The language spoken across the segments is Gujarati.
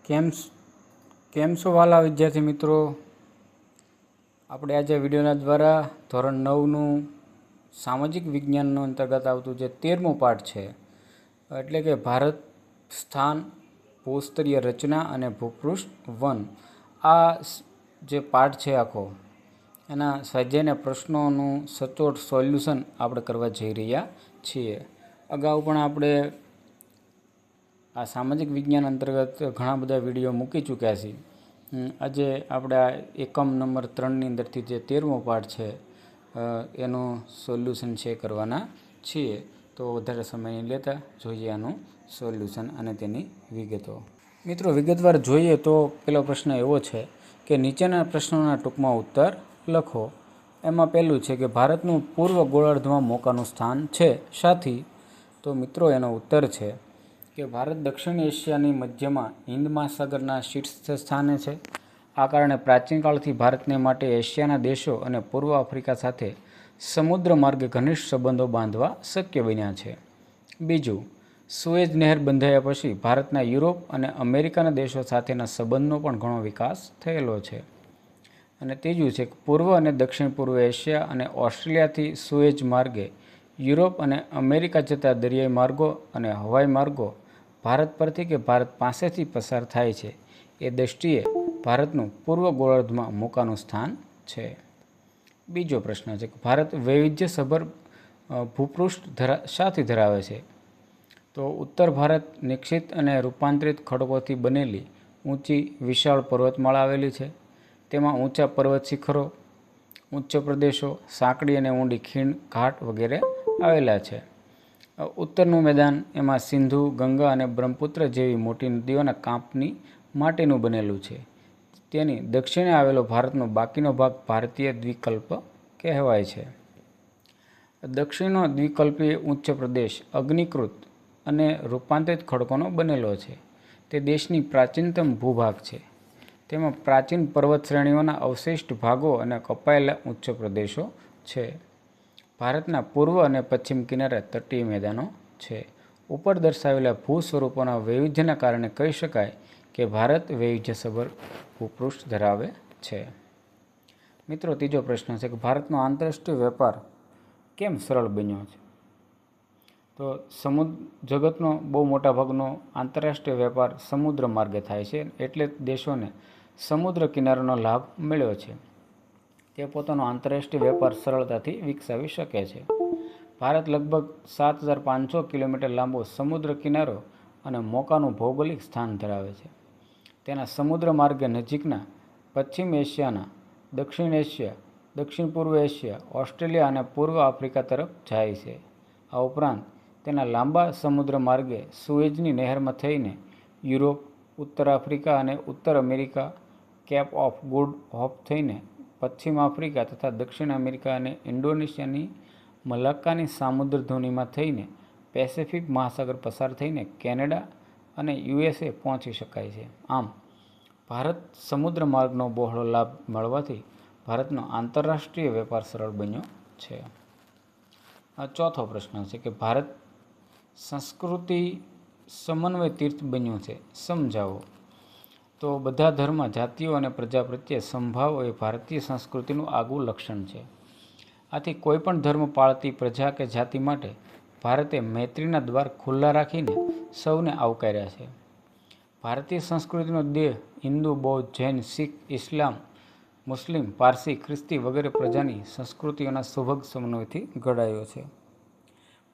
કેમ કેમ છો વાલા વિદ્યાર્થી મિત્રો? આપણે આજે વિડીયોના દ્વારા ધોરણ 9નું સામાજિક વિજ્ઞાનનો અંતર્ગત આવતું જે 13મો પાઠ છે, એટલે કે ભારત સ્થાન, ભૂસ્તરીય રચના અને ભૂપૃષ્ઠ વન, આ જે પાઠ છે આખો, એના સ્વાધ્યાયના પ્રશ્નોનું સચોટ સોલ્યુશન આપણે કરવા જઈ રહ્યા છીએ. અગાઉ પણ આપણે આ સામાજિક વિજ્ઞાન અંતર્ગત ઘણા બધા વિડીયો મૂકી ચૂક્યા છીએ. આજે આપણે આ એકમ નંબર 3ની અંદરથી જે 13મો પાઠ છે એનું સોલ્યુશન છે કરવાના છીએ. તો વધારે સમય નહીં લેતા જોઈએ આનું સોલ્યુશન અને તેની વિગતો. મિત્રો, વિગતવાર જોઈએ તો પહેલો પ્રશ્ન એવો છે કે નીચેના પ્રશ્નોના ટૂંકમાં ઉત્તર લખો. એમાં પહેલું છે કે ભારતનું પૂર્વ ગોળાર્ધમાં મોકાનું સ્થાન છે શાથી? તો મિત્રો, એનો ઉત્તર છે કે ભારત દક્ષિણ એશિયાની મધ્યમાં હિન્દ મહાસાગરના શીર્ષ સ્થાને છે. આ કારણે પ્રાચીન કાળથી ભારતને માટે એશિયાના દેશો અને પૂર્વ આફ્રિકા સાથે સમુદ્ર માર્ગે ઘનિષ્ઠ સંબંધો બાંધવા શક્ય બન્યા છે. બીજું, સુએઝ નહેર બંધાયા પછી ભારતના યુરોપ અને અમેરિકાના દેશો સાથેના સંબંધનો પણ ઘણો વિકાસ થયેલો છે. અને ત્રીજું છે કે પૂર્વ અને દક્ષિણ પૂર્વ એશિયા અને ઓસ્ટ્રેલિયાથી સુએઝ માર્ગે યુરોપ અને અમેરિકા જતા દરિયાઈ માર્ગો અને હવાઈ માર્ગો ભારત પરથી કે ભારત પાસેથી પસાર થાય છે. એ દૃષ્ટિએ ભારતનું પૂર્વ ગોળાર્ધમાં મોકાનું સ્થાન છે. બીજો પ્રશ્ન છે કે ભારત વૈવિધ્યસભર ભૂપૃષ્ઠ શાથી ધરાવે છે? તો ઉત્તર ભારત નિશ્ચિત અને રૂપાંતરિત ખડકોથી બનેલી ઊંચી વિશાળ પર્વતમાળા આવેલી છે. તેમાં ઊંચા પર્વત શિખરો, ઉચ્ચ પ્રદેશો, સાંકડી અને ઊંડી ખીણ, ઘાટ વગેરે આવેલા છે. ઉત્તરનું મેદાન એમાં સિંધુ, ગંગા અને બ્રહ્મપુત્ર જેવી મોટી નદીઓના કાંપની માટેનું બનેલું છે. તેની દક્ષિણે આવેલો ભારતનો બાકીનો ભાગ ભારતીય દ્વીપકલ્પ કહેવાય છે. દક્ષિણનો દ્વીપકલ્પીય ઉચ્ચ પ્રદેશ અગ્નિકૃત અને રૂપાંતરિત ખડકોનો બનેલો છે. તે દેશની પ્રાચીનતમ ભૂભાગ છે. તેમાં પ્રાચીન પર્વત શ્રેણીઓના અવશિષ્ટ ભાગો અને કપાયેલા ઉચ્ચ પ્રદેશો છે. ભારતના પૂર્વ અને પશ્ચિમ કિનારે તટીય મેદાનો છે. ઉપર દર્શાવેલા ભૂ સ્વરૂપોના વૈવિધ્યના કારણે કહી શકાય કે ભારત વૈવિધ્યસભર ભૂપૃષ્ઠ ધરાવે છે. મિત્રો, ત્રીજો પ્રશ્ન છે કે ભારતનો આંતરરાષ્ટ્રીય વેપાર કેમ સરળ બન્યો છે? તો જગતનો બહુ મોટા ભાગનો આંતરરાષ્ટ્રીય વેપાર સમુદ્ર માર્ગે થાય છે, એટલે દેશોને સમુદ્ર કિનારાનો લાભ મળ્યો છે. તે પોતાનો આંતરરાષ્ટ્રીય વેપાર સરળતાથી વિકસાવી શકે છે. ભારત લગભગ 7,500 કિલોમીટર લાંબો સમુદ્ર કિનારો અને મોકાનું ભૌગોલિક સ્થાન ધરાવે છે. તેના સમુદ્ર માર્ગે નજીકના પશ્ચિમ એશિયાના, દક્ષિણ એશિયા, દક્ષિણ પૂર્વ એશિયા, ઓસ્ટ્રેલિયા અને પૂર્વ આફ્રિકા તરફ જાય છે. આ ઉપરાંત તેના લાંબા સમુદ્ર માર્ગે સુએઝની નહેરમાં થઈને યુરોપ, ઉત્તર આફ્રિકા અને ઉત્તર America, Cape of Good Hope થઈને પશ્ચિમ આફ્રિકા તથા દક્ષિણ અમેરિકા અને ઇન્ડોનેશિયાની મલાક્કાની સામુદ્રધુનીમાં થઈને પેસિફિક મહાસાગર પસાર થઈને કેનેડા અને USA પહોંચી શકાય છે. આમ, ભારત સમુદ્ર માર્ગનો બહોળો લાભ મળવાથી ભારતનો આંતરરાષ્ટ્રીય વેપાર સરળ બન્યો છે. ચોથો પ્રશ્ન છે કે ભારત સંસ્કૃતિ સમન્વય તીર્થ બન્યું છે, સમજાવો. તો બધા ધર્મ, જાતિઓ અને પ્રજા પ્રત્યે સમભાવ એ ભારતીય સંસ્કૃતિનું આગવું લક્ષણ છે. આથી કોઈ પણ ધર્મ પાળતી પ્રજા કે જાતિ માટે ભારતે મૈત્રીના દ્વાર ખુલ્લા રાખીને સૌને આવકાર્યા છે. ભારતીય સંસ્કૃતિનો દેહ હિન્દુ, બૌદ્ધ, જૈન, શીખ, ઇસ્લામ, મુસ્લિમ, પારસી, ખ્રિસ્તી વગેરે પ્રજાની સંસ્કૃતિઓના સુભગ સમન્વયથી ઘડાયો છે.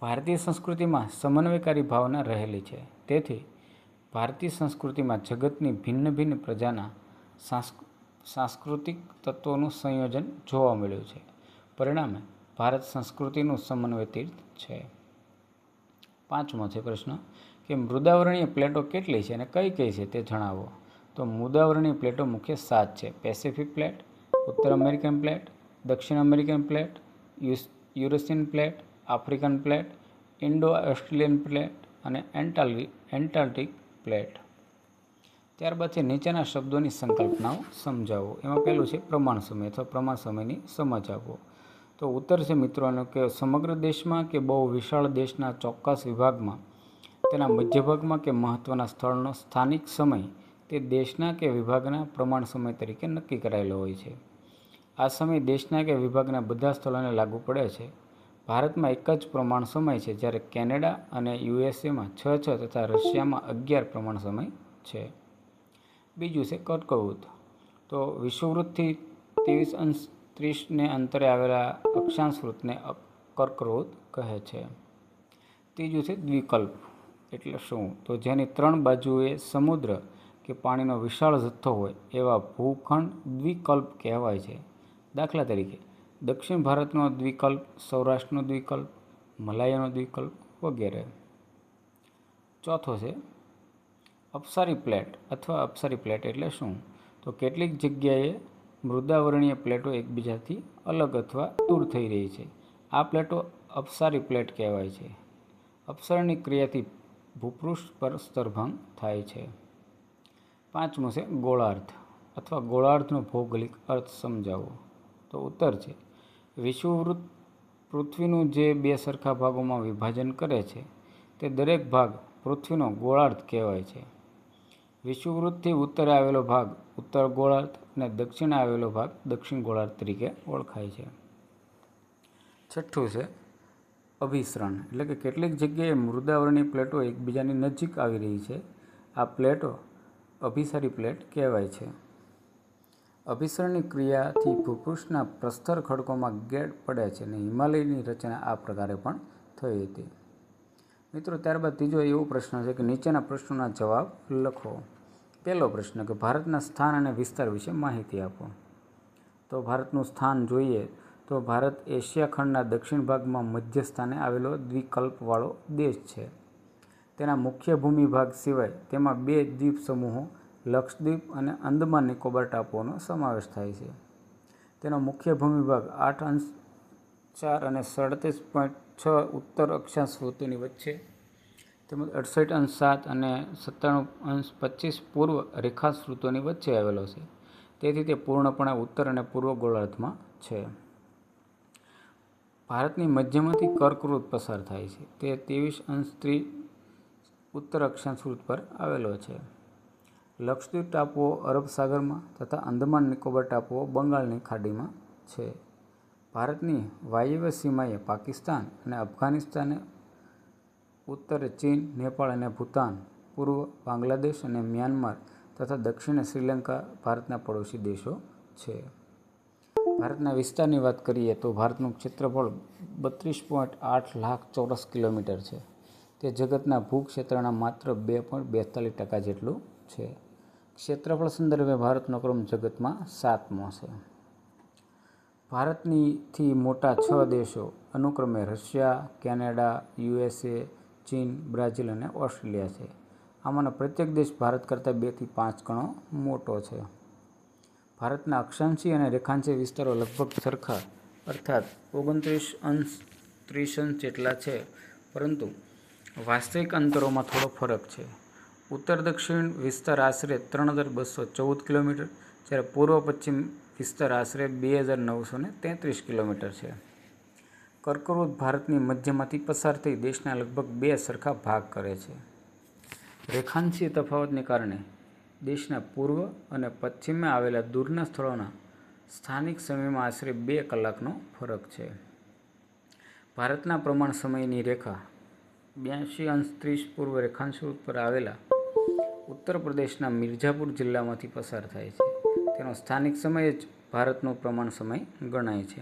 ભારતીય સંસ્કૃતિમાં સમન્વયકારી ભાવના રહેલી છે. તેથી ભારતીય સંસ્કૃતિમાં જગતની ભિન્ન ભિન્ન પ્રજાના સાંસ્કૃતિક તત્વોનું સંયોજન જોવા મળ્યું છે. પરિણામે ભારત સંસ્કૃતિનું સમન્વય તીર્થ છે. પાંચમો છે પ્રશ્ન કે મૃદાવરણીય પ્લેટો કેટલી છે અને કઈ કઈ છે તે જણાવો. તો મૃદાવરણીય પ્લેટો મુખ્ય 7 છે. પેસિફિક પ્લેટ, ઉત્તર અમેરિકન પ્લેટ, દક્ષિણ American plate, Eurasian plate, African plate, Indo Australian plate અને એન્ટાર્કટિક પ્લેટ. ત્યારબાદ છે નીચેના શબ્દોની સંકલ્પનાઓ સમજાવો. એમાં પહેલું છે પ્રમાણ સમય અથવા પ્રમાણ સમયની સમજ આપો. તો ઉત્તર છે મિત્રોનો કે સમગ્ર દેશમાં કે બહુ વિશાળ દેશના ચોક્કસ વિભાગમાં તેના મધ્યભાગમાં કે મહત્ત્વના સ્થળનો સ્થાનિક સમય તે દેશના કે વિભાગના પ્રમાણ સમય તરીકે નક્કી કરાયેલો હોય છે. આ સમય દેશના કે વિભાગના બધા સ્થળોને લાગુ પડે છે. ભારતમાં એક જ પ્રમાણ સમય છે, જ્યારે કેનેડા અને યુએસએમાં 6 તથા રશિયામાં 11 પ્રમાણ સમય છે. બીજું છે કર્કવૃત્ત. તો વિષુવવૃત્તથી 23°30 અંતરે આવેલા અક્ષાંશ વૃત્તને કર્કવૃત્ત કહે છે. ત્રીજું છે દ્વિકલ્પ. એટલે શું? તો જેની 3 બાજુએ સમુદ્ર કે પાણીનો વિશાળ જથ્થો હોય એવા ભૂખંડ દ્વિકલ્પ કહેવાય છે. દાખલા તરીકે દક્ષિણ ભારતનો દ્વિકલ્પ, સૌરાષ્ટ્રનો દ્વિકલ્પ, મલાયાનો દ્વિકલ્પ વગેરે. ચોથો છે અપસારી પ્લેટ અથવા અપસારી પ્લેટ એટલે શું? તો કેટલીક જગ્યાએ મૃદાવરણીય પ્લેટો એકબીજાથી અલગ અથવા દૂર થઈ રહી છે. આ પ્લેટો અપસારી પ્લેટ કહેવાય છે. અપસરણની ક્રિયાથી ભૂપૃષ્ઠ પર સ્તરભંગ થાય છે. પાંચમું છે ગોળાર્ધ અથવા ગોળાર્ધનો ભૌગોલિક અર્થ સમજાવો. તો ઉત્તર છે વિષુવવૃત્ત પૃથ્વીનું જે 2 સરખા ભાગોમાં વિભાજન કરે છે તે દરેક ભાગ પૃથ્વીનો ગોળાર્ધ કહેવાય છે. વિષુવવૃત્તથી ઉત્તરે આવેલો ભાગ ઉત્તર ગોળાર્ધ અને દક્ષિણે આવેલો ભાગ દક્ષિણ ગોળાર્ધ તરીકે ઓળખાય છે. છઠ્ઠું છે અભિસરણ. એટલે કે કેટલીક જગ્યાએ મૃદાવરણીય પ્લેટો એકબીજાની નજીક આવી રહી છે. આ પ્લેટો અભિસારી પ્લેટ કહેવાય છે. અભિસરણની ક્રિયાથી ભૂપૃષ્ઠના પ્રસ્તર ખડકોમાં ગેડ પડે છે અને હિમાલયની રચના આ પ્રકારે પણ થઈ હતી. મિત્રો, ત્યારબાદ ત્રીજો એવો પ્રશ્ન છે કે નીચેના પ્રશ્નોના જવાબ લખો. પહેલો પ્રશ્ન કે ભારતના સ્થાન અને વિસ્તાર વિશે માહિતી આપો. તો ભારતનું સ્થાન જોઈએ તો ભારત એશિયા ખંડના દક્ષિણ ભાગમાં મધ્ય સ્થાને આવેલો દ્વિકલ્પવાળો દેશ છે. તેના મુખ્ય ભૂમિભાગ સિવાય તેમાં 2 દ્વીપ સમૂહો લક્ષદ્વીપ અને અંદમાન નિકોબાર ટાપુઓનો સમાવેશ થાય છે. તેનો મુખ્ય ભૂમિભાગ 8°4 અને 37.6 ઉત્તર અક્ષાંશ વૃત્તોની વચ્ચે તેમજ 68°7 અને 97.25 પૂર્વ રેખાંશ વૃત્તોની વચ્ચે આવેલો છે. તેથી તે પૂર્ણપણે ઉત્તર અને પૂર્વ ગોળાર્ધમાં છે. ભારતની મધ્યમાંથી કર્કવૃત્ત પસાર થાય છે. તે 23°30 ઉત્તર અક્ષાંશ વૃત્ત પર આવેલો છે. લક્ષદ્વીપ ટાપુઓ અરબ સાગરમાં તથા અંદમાન નિકોબાર ટાપુઓ બંગાળની ખાડીમાં છે. ભારતની વાયવ્ય સીમાએ પાકિસ્તાન અને અફઘાનિસ્તાન, ઉત્તરે ચીન, નેપાળ અને ભૂતાન, પૂર્વ બાંગ્લાદેશ અને મ્યાનમાર તથા દક્ષિણે શ્રીલંકા ભારતના પડોશી દેશો છે. ભારતના વિસ્તારની વાત કરીએ તો ભારતનું ક્ષેત્રફળ 32.8 લાખ ચોરસ કિલોમીટર છે. તે જગતના ભૂક્ષેત્રના માત્ર 2.42% જેટલું છે. ક્ષેત્રફળ સંદર્ભે ભારતનો ક્રમ જગતમાં 7મો છે. ભારતથી મોટા 6 દેશો અનુક્રમે રશિયા, કેનેડા, યુએસએ, ચીન, બ્રાઝિલ અને ઓસ્ટ્રેલિયા છે. આમાંનો પ્રત્યેક દેશ ભારત કરતાં 2 થી 5 ગણો મોટો છે. ભારતના અક્ષાંશીય અને રેખાંશીય વિસ્તારો લગભગ સરખા અર્થાત 29°30 જેટલા છે, પરંતુ વાસ્તવિક અંતરોમાં થોડો ફરક છે. ઉત્તર દક્ષિણ વિસ્તાર આશરે 3214 કિલોમીટર, જ્યારે પૂર્વ પશ્ચિમ વિસ્તાર આશરે 2933 કિલોમીટર છે. કર્કવૃત્ત ભારતની મધ્યમાંથી પસાર થઈ દેશના લગભગ 2 સરખા ભાગ કરે છે. રેખાંશીય તફાવતને કારણે દેશના પૂર્વ અને પશ્ચિમે આવેલા દૂરના સ્થળોના સ્થાનિક સમયમાં આશરે 2 કલાકનો ફરક છે. ભારતના પ્રમાણ સમયની રેખા 82°30 પૂર્વ રેખાંશ વૃત્ત પર આવેલા ઉત્તર પ્રદેશના મિર્ઝાપુર જિલ્લામાંથી પસાર થાય છે. તેનો સ્થાનિક સમય જ ભારતનો પ્રમાણ સમય ગણાય છે.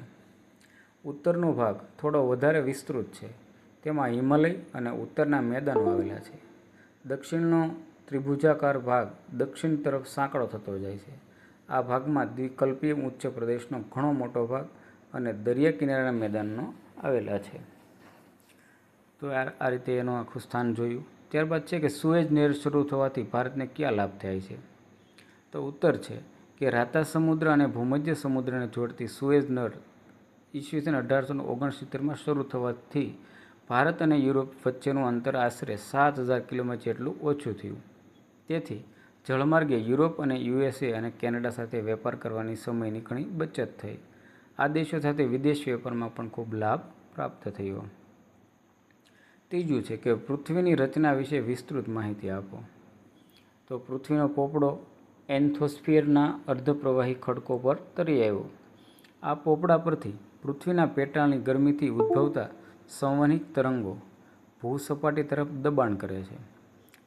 ઉત્તરનો ભાગ થોડો વધારે વિસ્તૃત છે. તેમાં હિમાલય અને ઉત્તરના મેદાનો આવેલા છે. દક્ષિણનો ત્રિભુજાકાર ભાગ દક્ષિણ તરફ સાંકડો થતો જાય છે. આ ભાગમાં દ્વિકલ્પીય ઉચ્ચ પ્રદેશનો ઘણો મોટો ભાગ અને દરિયા કિનારાના મેદાનો આવેલા છે. તો આ રીતે એનું આખું સ્થાન જોયું. ત્યારબાદ છે કે સુએઝ નહેર શરૂ થવાથી ભારતને કયા લાભ થાય છે? તો ઉત્તર છે કે રાતા સમુદ્ર અને ભૂમધ્ય સમુદ્રને જોડતી સુએઝ નહેર ઈસવીસન 1869માં શરૂ થવાથી ભારત અને યુરોપ વચ્ચેનું અંતર આશરે 7000 કિલોમીટર જેટલું ઓછું થયું. તેથી જળમાર્ગે યુરોપ અને યુએસએ અને કેનેડા સાથે વેપાર કરવાની સમયની ઘણી બચત થઈ. આ દેશો સાથે વિદેશ વેપારમાં પણ ખૂબ લાભ પ્રાપ્ત થયો. ત્રીજું છે કે પૃથ્વીની રચના વિશે વિસ્તૃત માહિતી આપો. તો પૃથ્વીનો પોપડો એન્થોસ્ફિયરના અર્ધપ્રવાહી ખડકો પર તરી આવ્યો. આ પોપડા પરથી પૃથ્વીના પેટાળની ગરમીથી ઉદ્ભવતા સંવહનિક તરંગો ભૂસપાટી તરફ દબાણ કરે છે.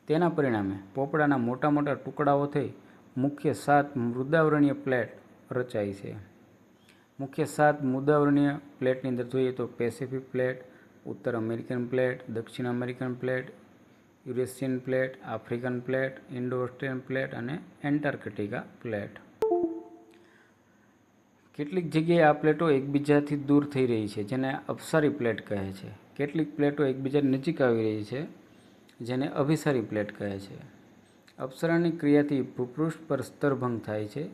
તેના પરિણામે પોપડાના મોટા મોટા ટુકડાઓ થઈ મુખ્ય 7 મૃદાવરણીય પ્લેટ રચાય છે. મુખ્ય 7 મૃદાવરણીય પ્લેટની અંદર જોઈએ તો પેસિફિક પ્લેટ, ઉત્તર અમેરિકન પ્લેટ, દક્ષિણ American plate, Eurasian plate, African plate, Indo Australian plate અને એન્ટાર્કટિકા પ્લેટ. કેટલીક જગ્યાએ આ પ્લેટો એકબીજાથી દૂર થઈ રહી છે, જેને અપસારી પ્લેટ કહે છે. કેટલીક પ્લેટો એકબીજાની નજીક આવી રહી છે, જેને અભિસારી પ્લેટ કહે છે. અપસરણની ક્રિયાથી ભૂપૃષ્ઠ પર સ્તરભંગ થાય છે,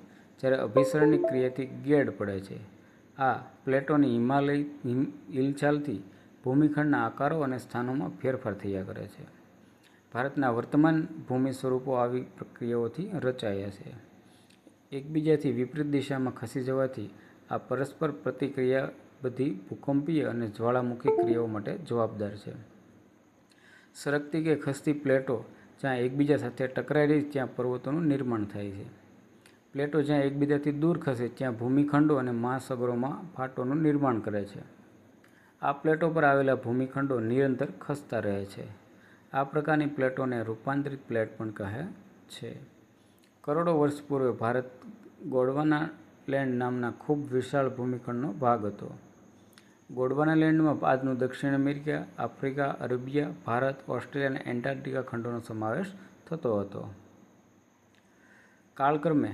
જ્યારે અભિસરણની ક્રિયાથી ગેડ પડે છે. આ પ્લેટોની હિલચાલથી ભૂમિખંડના આકારો અને સ્થાનોમાં ફેરફાર થયા કરે છે. ભારતના વર્તમાન ભૂમિ સ્વરૂપો આવી પ્રક્રિયાઓથી રચાયા છે. એકબીજાથી વિપરીત દિશામાં ખસી જવાથી આ પરસ્પર પ્રતિક્રિયા બધી ભૂકંપીય અને જ્વાળામુખી ક્રિયાઓ માટે જવાબદાર છે. સરકતી કે ખસતી પ્લેટો જ્યાં એકબીજા સાથે ટકરાઈ રહી ત્યાં પર્વતોનું નિર્માણ થાય છે. પ્લેટો જ્યાં એકબીજાથી દૂર ખસે ત્યાં ભૂમિખંડો અને મહાસાગરોમાં ફાટોનું નિર્માણ કરે છે. આ પ્લેટો પર આવેલા ભૂમિખંડો નિરંતર ખસતા રહે છે. આ પ્રકારની પ્લેટોને રૂપાંતરિત પ્લેટ પણ કહે છે. કરોડો વર્ષ પૂર્વે ભારત ગોંડવાના લેન્ડ નામના ખૂબ વિશાળ ભૂમિખંડનો ભાગ હતો. ગોંડવાના લેન્ડમાં આજનું દક્ષિણ America, Africa, Arabia, Bharat, Australia અને એન્ટાર્કટિકા ખંડોનો સમાવેશ થતો હતો. કાળક્રમે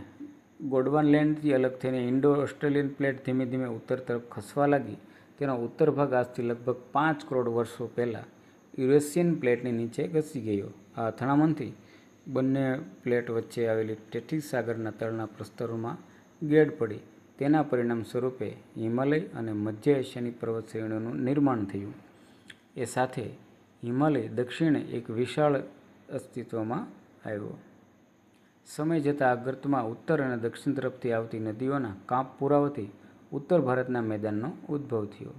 ગોંડવાના લેન્ડથી અલગ થઈને ઇન્ડો ઓસ્ટ્રેલિયન પ્લેટ ધીમે ધીમે ઉત્તર તરફ ખસવા લાગી. તેનો ઉત્તર ભાગ આજથી લગભગ 5 કરોડ વર્ષો પહેલાં યુરેશિયન પ્લેટની નીચે ઘસી ગયો. આ અથડામણથી બંને પ્લેટ વચ્ચે આવેલી ટેથિસ સાગરના તળના પ્રસ્તરોમાં ગેડ પડી. તેના પરિણામ સ્વરૂપે હિમાલય અને મધ્ય એશિયાની પર્વત શ્રેણીઓનું નિર્માણ થયું. એ સાથે હિમાલય દક્ષિણે એક વિશાળ અસ્તિત્વમાં આવ્યો. સમય જતાં આ ગર્તમાં ઉત્તર અને દક્ષિણ તરફથી આવતી નદીઓના કાંપ પુરાવાથી ઉત્તર ભારતના મેદાનનો ઉદ્ભવ થયો.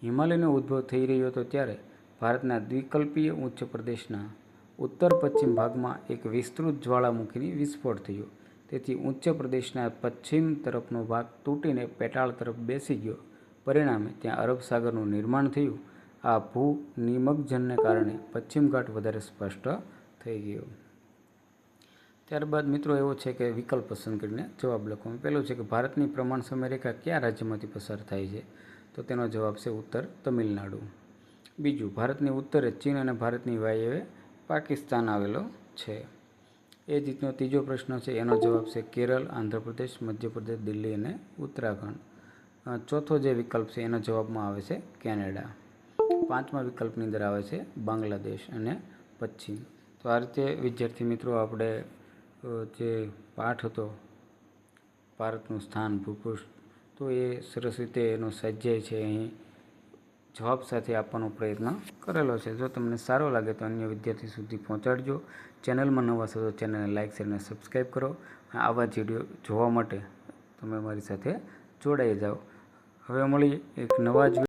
હિમાલયનો ઉદ્ભવ થઈ રહ્યો હતો ત્યારે ભારતના દ્વિકલ્પીય ઉચ્ચ પ્રદેશના ઉત્તર પશ્ચિમ ભાગમાં એક વિસ્તૃત જ્વાળામુખીની વિસ્ફોટ થયો. તેથી ઉચ્ચ પ્રદેશના પશ્ચિમ તરફનો ભાગ તૂટીને પેટાળ તરફ બેસી ગયો. પરિણામે ત્યાં અરબ સાગરનું નિર્માણ થયું. આ ભૂ નિમજ્જનને કારણે પશ્ચિમ ઘાટ વધારે સ્પષ્ટ થઈ ગયો. ત્યારબાદ મિત્રો એવો છે કે વિકલ્પ પસંદ કરીને જવાબ લખવાનો. પહેલો છે કે ભારતની પ્રમાણ સમયરેખા કયા રાજ્યમાંથી પસાર થાય છે? તો તેનો જવાબ છે ઉત્તર તમિલનાડુ. બીજું, ભારતની ઉત્તરે ચીન અને ભારતની વાયવ્યે પાકિસ્તાન આવેલો છે. એ જ રીતનો ત્રીજો પ્રશ્ન છે, એનો જવાબ છે કેરળ, આંધ્રપ્રદેશ, મધ્યપ્રદેશ, દિલ્હી અને ઉત્તરાખંડ. ચોથો જે વિકલ્પ છે એનો જવાબમાં આવે છે કેનેડા. પાંચમા વિકલ્પની અંદર આવે છે બાંગ્લાદેશ અને પશ્ચિમ. તો આ રીતે વિદ્યાર્થી મિત્રો આપણે જે પાઠ હતો ભારતનું સ્થાન ભૂપૃષ્ઠ, તો એ સરસ રીતે એનો સ્વાધ્યાય છે અહીં જવાબ સાથે આપવાનો પ્રયત્ન કરેલો છે. જો તમને સારો લાગે તો અન્ય વિદ્યાર્થી સુધી પહોંચાડજો. ચેનલમાં નવા છો તો ચેનલને લાઇક, શેર અને સબસ્ક્રાઈબ કરો. આવા જ વિડીયો જોવા માટે તમે મારી સાથે જોડાઈ જાઓ. હવે મળીએ એક નવા જ